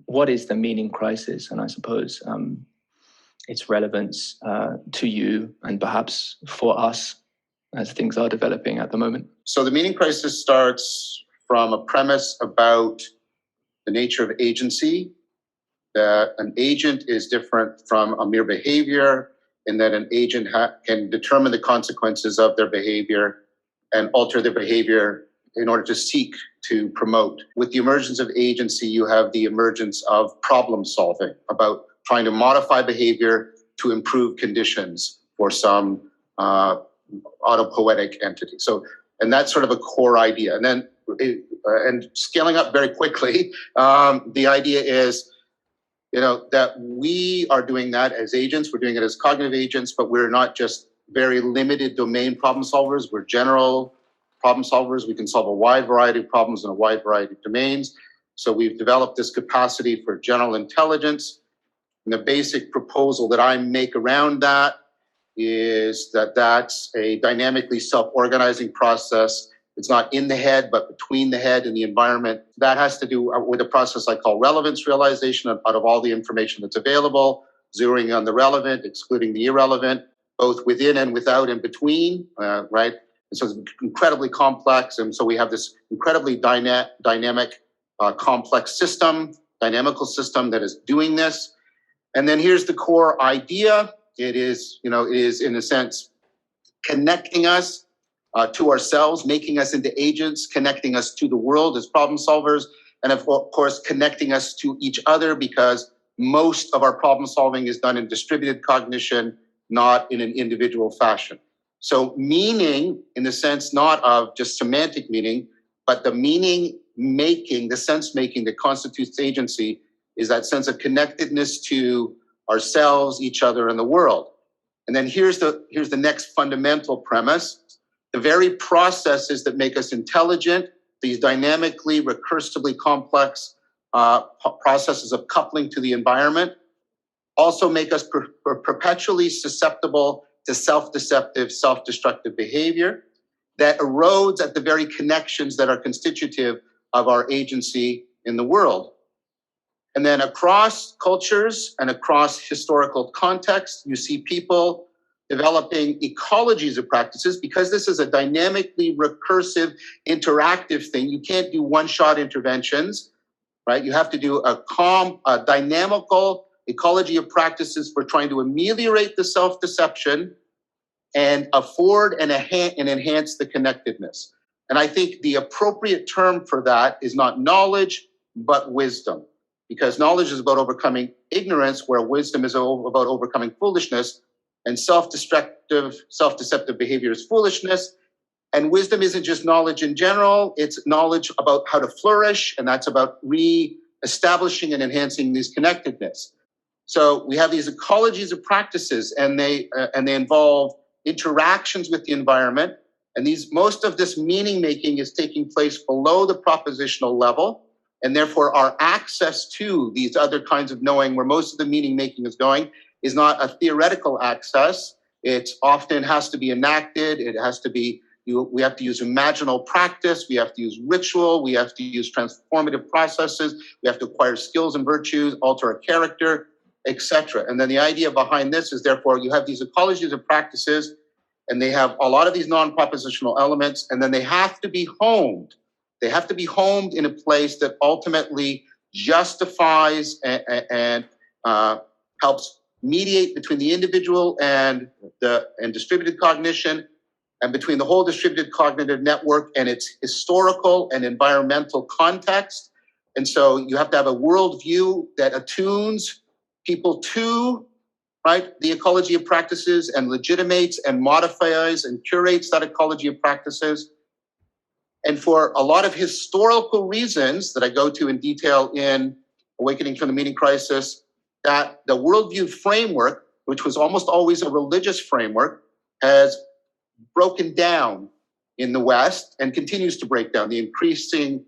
what is the meaning crisis? And I suppose its relevance to you and perhaps for us as things are developing at the moment. So the meaning crisis starts from a premise about the nature of agency, that an agent is different from a mere behavior, and that an agent can determine the consequences of their behavior and alter their behavior in order to seek to promote. With the emergence of agency, you have the emergence of problem solving, about trying to modify behavior to improve conditions for some autopoietic entity. So, and that's sort of a core idea. And then, and scaling up very quickly, the idea is, that we are doing that as agents. We're doing it as cognitive agents, but we're not just very limited domain problem solvers. We're general problem solvers. We can solve a wide variety of problems in a wide variety of domains. So we've developed this capacity for general intelligence. And the basic proposal that I make around that is that that's a dynamically self-organizing process. It's not in the head, but between the head and the environment. That has to do with a process I call relevance realization out of all the information that's available, zeroing on the relevant, excluding the irrelevant, both within and without and between, right? And so it's incredibly complex. And so we have this incredibly dynamic, complex system, dynamical system that is doing this. And then here's the core idea. It is, it is in a sense connecting us to ourselves, making us into agents, connecting us to the world as problem solvers, and of course, connecting us to each other, because most of our problem solving is done in distributed cognition, not in an individual fashion. So meaning, in the sense not of just semantic meaning, but the meaning making, the sense making that constitutes agency, is that sense of connectedness to ourselves, each other, and the world. And then here's the next fundamental premise. The very processes that make us intelligent, these dynamically, recursively complex processes of coupling to the environment, also make us perpetually susceptible to self-deceptive, self-destructive behavior that erodes at the very connections that are constitutive of our agency in the world. And then across cultures and across historical contexts, you see people developing ecologies of practices, because this is a dynamically recursive, interactive thing. You can't do one-shot interventions, right? You have to do a dynamical ecology of practices for trying to ameliorate the self-deception and afford and enhance the connectedness. And I think the appropriate term for that is not knowledge, but wisdom. Because knowledge is about overcoming ignorance, where wisdom is about overcoming foolishness, and self-deceptive behavior is foolishness. And wisdom isn't just knowledge in general, it's knowledge about how to flourish, and that's about re-establishing and enhancing these connectedness. So we have these ecologies of practices, and they involve interactions with the environment. And most of this meaning making is taking place below the propositional level. And therefore, our access to these other kinds of knowing, where most of the meaning making is going, is not a theoretical access. It often has to be enacted. It has to be, we have to use imaginal practice. We have to use ritual. We have to use transformative processes. We have to acquire skills and virtues, alter our character, etc. And then the idea behind this is, therefore, you have these ecologies of practices, and they have a lot of these non-propositional elements, and then they have to be homed. They have to be homed in a place that ultimately justifies and helps mediate between the individual and distributed cognition, and between the whole distributed cognitive network and its historical and environmental context. And so you have to have a worldview that attunes people to, right, the ecology of practices, and legitimates and modifies and curates that ecology of practices. And for a lot of historical reasons that I go to in detail in Awakening from the Meaning Crisis, that the worldview framework, which was almost always a religious framework, has broken down in the West and continues to break down. The increasing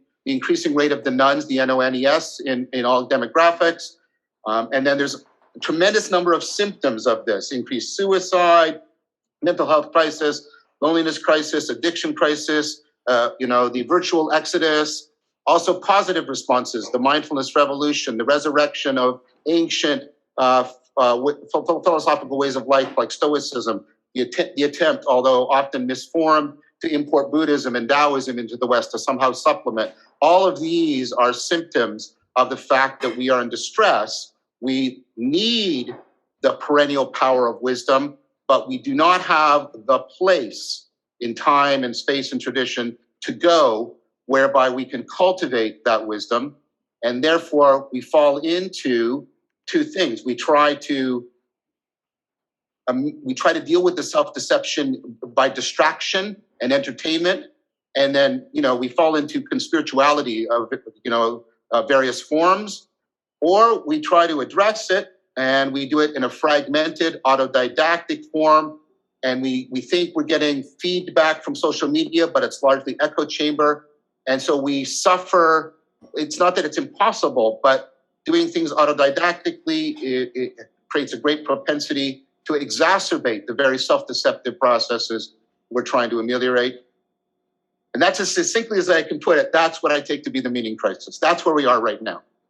rate of the nuns, the NONES, in all demographics. And then there's a tremendous number of symptoms of this: increased suicide, mental health crisis, loneliness crisis, addiction crisis, the virtual exodus, Also positive responses, the mindfulness revolution, the resurrection of ancient philosophical ways of life like Stoicism, the attempt, although often misformed, to import Buddhism and Taoism into the West to somehow supplement. All of these are symptoms of the fact that we are in distress. We need the perennial power of wisdom, but we do not have the place in time and space and tradition to go whereby we can cultivate that wisdom. And therefore, we fall into two things. We try to deal with the self-deception by distraction and entertainment, and then we fall into conspirituality of various forms, or we try to address it and we do it in a fragmented, autodidactic form, and we think we're getting feedback from social media, but it's largely echo chamber, and so we suffer. It's not that it's impossible, but doing things autodidactically it creates a great propensity to exacerbate the very self-deceptive processes we're trying to ameliorate. And that's as succinctly as I can put it. That's what I take to be the meaning crisis. That's where we are right now.